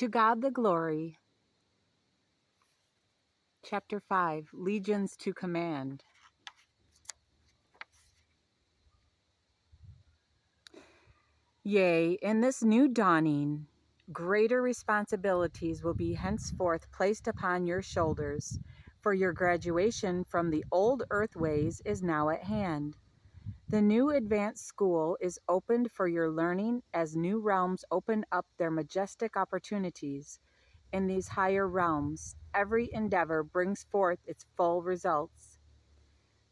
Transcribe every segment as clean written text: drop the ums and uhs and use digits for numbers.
To God the glory. Chapter 5, Legions to Command. Yea, in this new dawning, greater responsibilities will be henceforth placed upon your shoulders, for your graduation from the old earth ways is now at hand. The new advanced school is opened for your learning as new realms open up their majestic opportunities. In these higher realms, every endeavor brings forth its full results.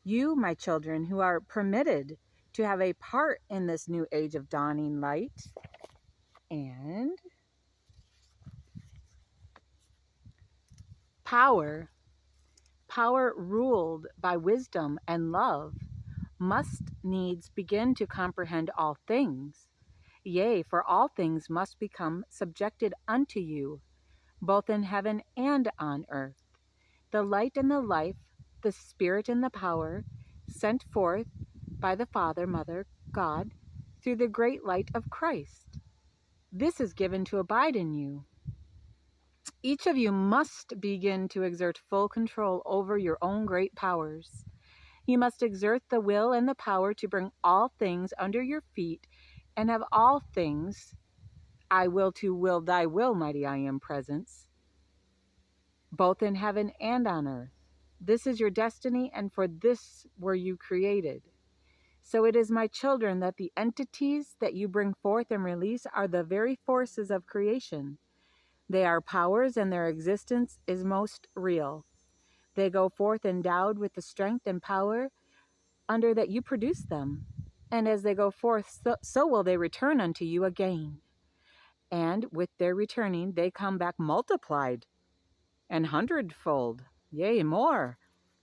You, my children, who are permitted to have a part in this new age of dawning light and power ruled by wisdom and love, must needs begin to comprehend all things. Yea, for all things must become subjected unto you, both in heaven and on earth. The light and the life, the spirit and the power, sent forth by the Father, Mother, God, through the great light of Christ. This is given to abide in you. Each of you must begin to exert full control over your own great powers. You must exert the will and the power to bring all things under your feet and have all things, I will to will thy will, mighty I am presence, both in heaven and on earth. This is your destiny, and for this were you created. So it is, my children, that the entities that you bring forth and release are the very forces of creation. They are powers, and their existence is most real. They go forth endowed with the strength and power under that you produce them. And as they go forth, so will they return unto you again. And with their returning, they come back multiplied and hundredfold, yea, more.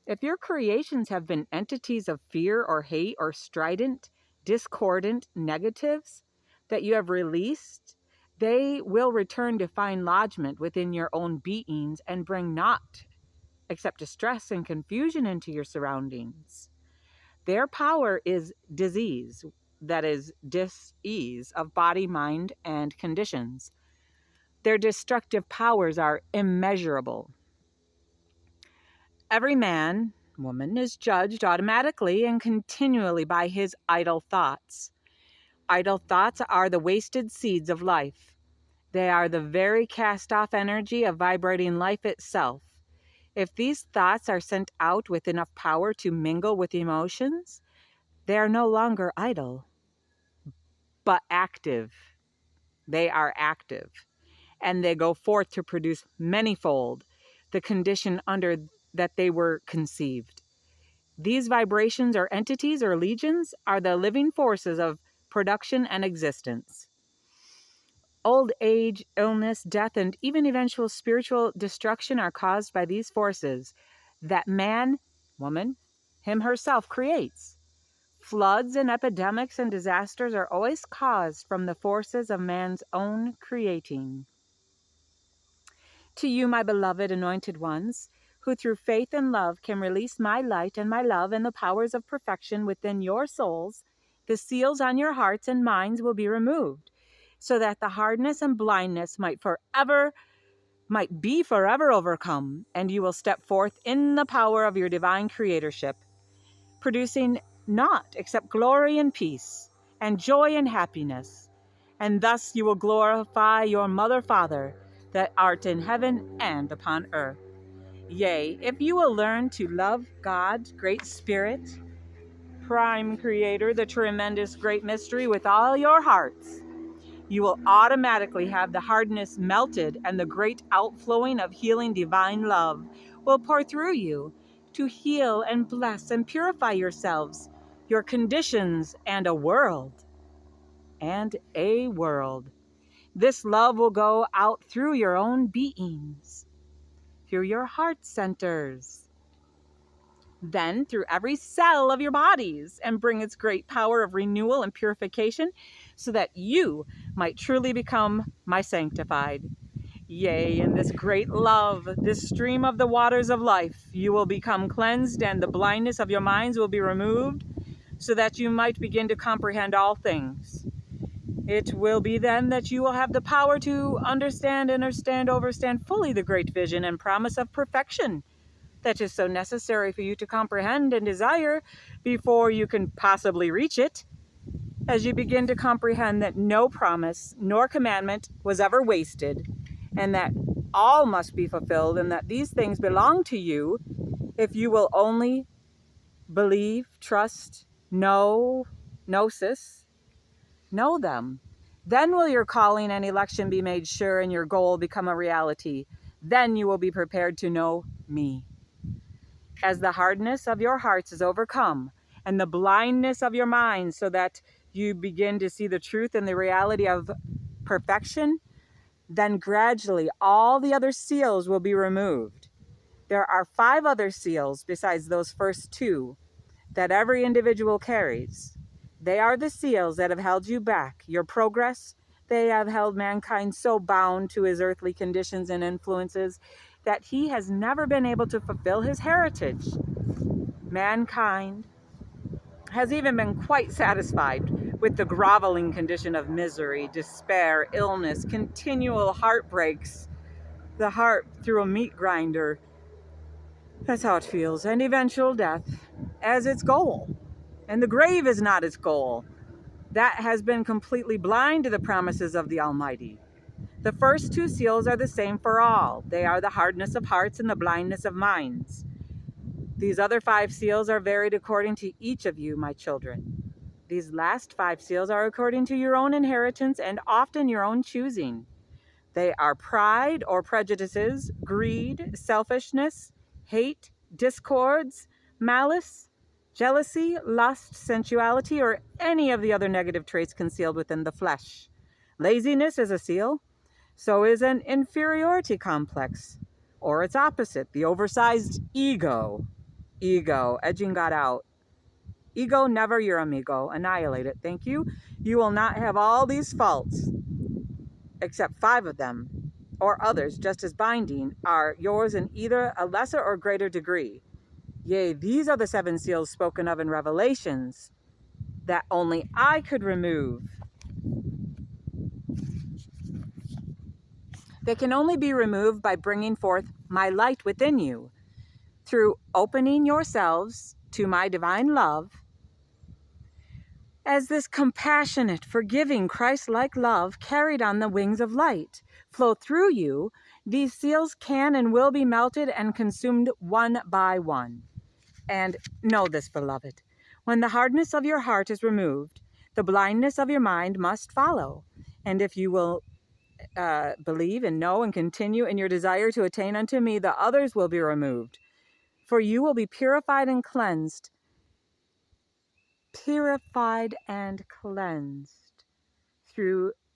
If your creations have been entities of fear or hate or strident, discordant negatives that you have released, they will return to find lodgment within your own beings and bring naught except distress and confusion into your surroundings. Their power is disease, that is, dis-ease of body, mind, and conditions. Their destructive powers are immeasurable. Every man, woman, is judged automatically and continually by his idle thoughts. Idle thoughts are the wasted seeds of life. They are the very cast-off energy of vibrating life itself. If these thoughts are sent out with enough power to mingle with emotions, they are no longer idle, but active. They are active, and they go forth to produce manyfold the condition under that they were conceived. These vibrations or entities or legions are the living forces of production and existence. Old age, illness, death, and even eventual spiritual destruction are caused by these forces that man, woman, him herself creates. Floods and epidemics and disasters are always caused from the forces of man's own creating. To you, my beloved anointed ones, who through faith and love can release my light and my love and the powers of perfection within your souls, the seals on your hearts and minds will be removed, so that the hardness and blindness might be forever overcome, and you will step forth in the power of your divine creatorship, producing naught except glory and peace, and joy and happiness. And thus you will glorify your Mother, Father, that art in heaven and upon earth. Yea, if you will learn to love God, Great Spirit, Prime Creator, the tremendous great mystery with all your hearts, you will automatically have the hardness melted, and the great outflowing of healing divine love will pour through you to heal and bless and purify yourselves, your conditions, and a world. This love will go out through your own beings, through your heart centers, then through every cell of your bodies, and bring its great power of renewal and purification, so that you might truly become my sanctified. Yea, in this great love, this stream of the waters of life, you will become cleansed, and the blindness of your minds will be removed, so that you might begin to comprehend all things. It will be then that you will have the power to understand, overstand fully the great vision and promise of perfection that is so necessary for you to comprehend and desire before you can possibly reach it. As you begin to comprehend that no promise nor commandment was ever wasted, and that all must be fulfilled, and that these things belong to you if you will only believe, trust, gnosis, know them. Then will your calling and election be made sure and your goal become a reality. Then you will be prepared to know me. As the hardness of your hearts is overcome and the blindness of your minds, so that you begin to see the truth and the reality of perfection, then gradually all the other seals will be removed. There are 5 other seals besides those first 2 that every individual carries. They are the seals that have held you back, your progress. They have held mankind so bound to his earthly conditions and influences that he has never been able to fulfill his heritage. Mankind has even been quite satisfied with the groveling condition of misery, despair, illness, continual heartbreaks, the heart through a meat grinder. That's how it feels, and eventual death as its goal. And the grave is not its goal. That has been completely blind to the promises of the Almighty. The first 2 seals are the same for all. They are the hardness of hearts and the blindness of minds. These other 5 seals are varied according to each of you, my children. These last 5 seals are according to your own inheritance and often your own choosing. They are pride or prejudices, greed, selfishness, hate, discords, malice, jealousy, lust, sensuality, or any of the other negative traits concealed within the flesh. Laziness is a seal. So is an inferiority complex, or its opposite, the oversized ego. Ego, edging God out. Ego, never your amigo. Annihilate it. Thank you. You will not have all these faults, except 5 of them, or others just as binding, are yours in either a lesser or greater degree. Yea, these are the 7 seals spoken of in Revelations that only I could remove. They can only be removed by bringing forth my light within you, through opening yourselves to my divine love. As this compassionate, forgiving, Christ-like love carried on the wings of light flow through you, these seals can and will be melted and consumed one by one. And know this, beloved, when the hardness of your heart is removed, the blindness of your mind must follow. And if you will believe and know and continue in your desire to attain unto me, the others will be removed. For you will be purified and cleansed through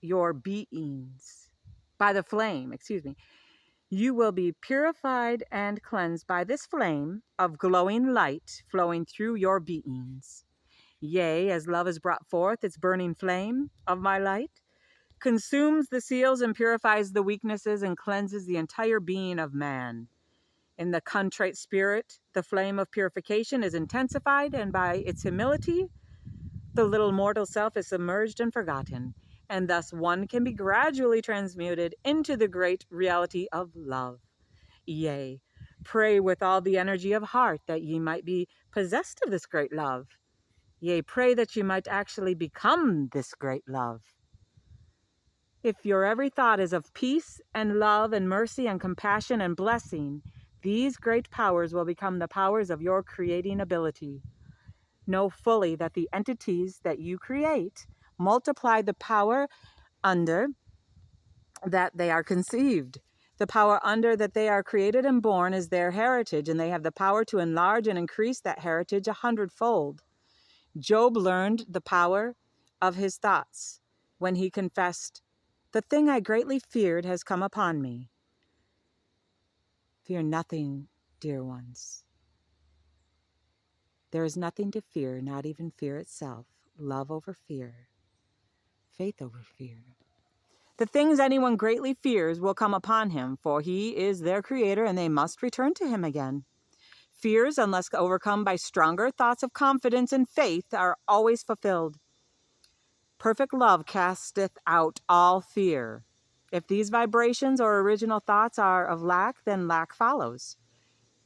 your beings by the flame, You will be purified and cleansed by this flame of glowing light flowing through your beings. Yea, as love has brought forth its burning flame of my light, consumes the seals and purifies the weaknesses and cleanses the entire being of man. In the contrite spirit, the flame of purification is intensified, and by its humility, the little mortal self is submerged and forgotten, and thus one can be gradually transmuted into the great reality of love. Yea, pray with all the energy of heart that ye might be possessed of this great love. Yea, pray that ye might actually become this great love. If your every thought is of peace and love and mercy and compassion and blessing, these great powers will become the powers of your creating ability. Know fully that the entities that you create multiply the power under that they are conceived. The power under that they are created and born is their heritage, and they have the power to enlarge and increase that heritage 100-fold. Job learned the power of his thoughts when he confessed, "The thing I greatly feared has come upon me." Fear nothing, dear ones. There is nothing to fear, not even fear itself. Love over fear. Faith over fear. The things anyone greatly fears will come upon him, for he is their creator and they must return to him again. Fears, unless overcome by stronger thoughts of confidence and faith, are always fulfilled. Perfect love casteth out all fear. If these vibrations or original thoughts are of lack, then lack follows.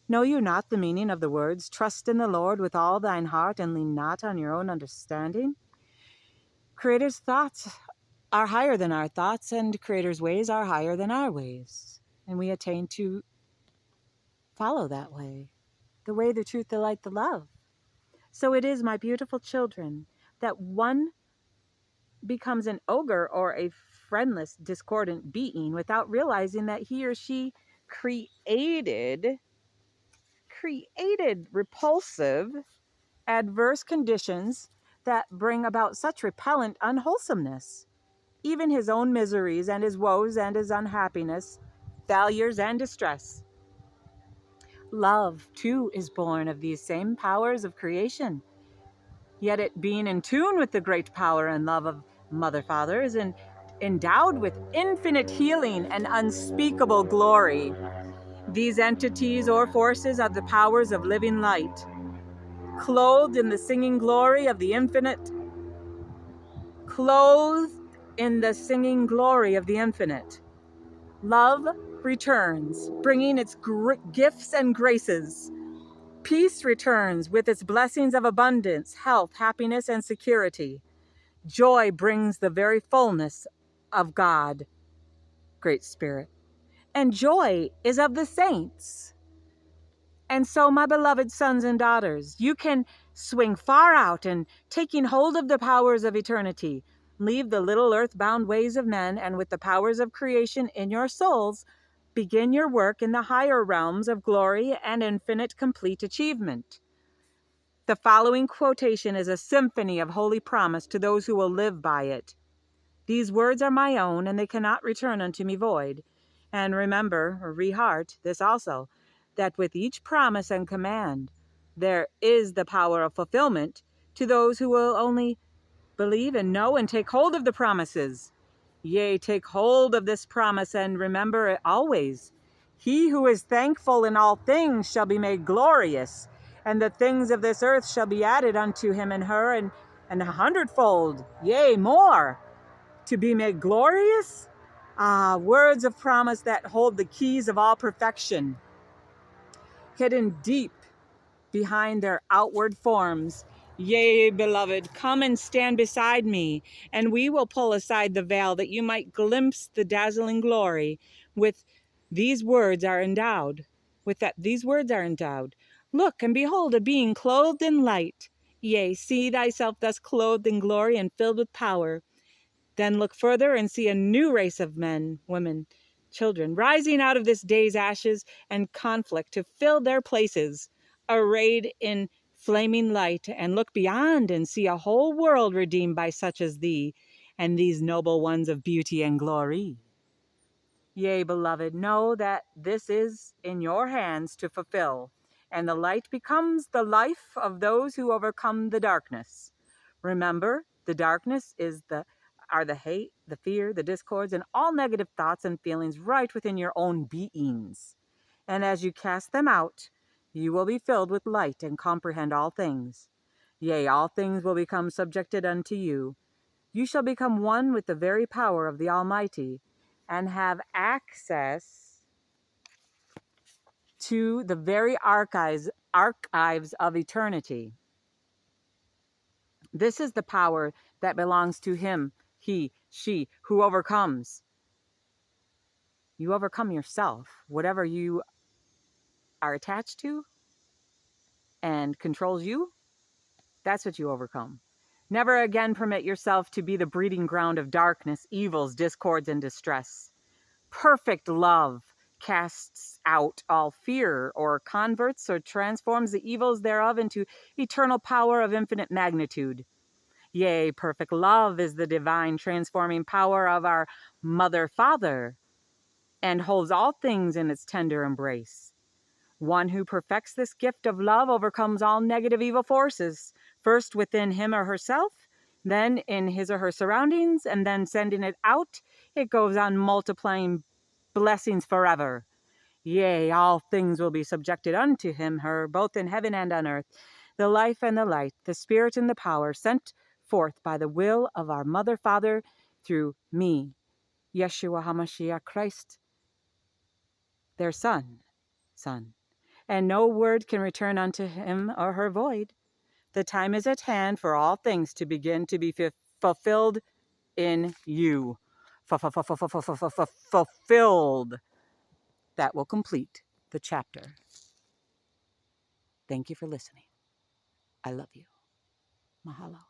Know you not the meaning of the words, trust in the Lord with all thine heart and lean not on your own understanding? Creator's thoughts are higher than our thoughts, and Creator's ways are higher than our ways. And we attain to follow that way, the way, the truth, the light, the love. So it is, my beautiful children, that one becomes an ogre or a friendless, discordant being without realizing that he or she created repulsive, adverse conditions that bring about such repellent unwholesomeness. Even his own miseries and his woes and his unhappiness, failures and distress. Love, too, is born of these same powers of creation. Yet it, being in tune with the great power and love of Mother Father, is endowed with infinite healing and unspeakable glory. These entities or forces are the powers of living light, clothed in the singing glory of the infinite, clothed in the singing glory of the infinite. Love returns, bringing its gifts and graces. Peace returns with its blessings of abundance, health, happiness, and security. Joy brings the very fullness of God, Great Spirit. And joy is of the saints. And so, my beloved sons and daughters, you can swing far out and, taking hold of the powers of eternity, leave the little earthbound ways of men, and with the powers of creation in your souls, begin your work in the higher realms of glory and infinite complete achievement. The following quotation is a symphony of holy promise to those who will live by it. These words are my own, and they cannot return unto me void. And remember, or reheart, this also, that with each promise and command, there is the power of fulfillment to those who will only believe and know and take hold of the promises. Yea, take hold of this promise and remember it always. He who is thankful in all things shall be made glorious, and the things of this earth shall be added unto him and her, and a hundredfold, yea, more. To be made glorious? Ah, words of promise that hold the keys of all perfection, hidden deep behind their outward forms. Yea, beloved, come and stand beside me, and we will pull aside the veil that you might glimpse the dazzling glory with these words are endowed. These words are endowed. Look and behold a being clothed in light. Yea, see thyself thus clothed in glory and filled with power. Then look further and see a new race of men, women, children, rising out of this day's ashes and conflict to fill their places, arrayed in flaming light, and look beyond and see a whole world redeemed by such as thee, and these noble ones of beauty and glory. Yea, beloved, know that this is in your hands to fulfill, and the light becomes the life of those who overcome the darkness. Remember, the darkness are the hate, the fear, the discords, and all negative thoughts and feelings right within your own beings. And as you cast them out, you will be filled with light and comprehend all things. Yea, all things will become subjected unto you. You shall become one with the very power of the Almighty, and have access to the very archives of eternity. This is the power that belongs to him, he, she, who overcomes. You overcome yourself. Whatever you are attached to and controls you, that's what you overcome. Never again permit yourself to be the breeding ground of darkness, evils, discords, and distress. Perfect love casts out all fear, or converts or transforms the evils thereof into eternal power of infinite magnitude. Yea, perfect love is the divine transforming power of our Mother Father, and holds all things in its tender embrace. One who perfects this gift of love overcomes all negative evil forces, first within him or herself, then in his or her surroundings, and then sending it out, it goes on multiplying blessings forever. Yea, all things will be subjected unto him, her, both in heaven and on earth, the life and the light, the spirit and the power, sent forth by the will of our Mother, Father, through me, Yeshua HaMashiach Christ, their Son. And no word can return unto him or her void. The time is at hand for all things to begin to be fulfilled in you. Fulfilled. That will complete the chapter. Thank you for listening. I love you. Mahalo.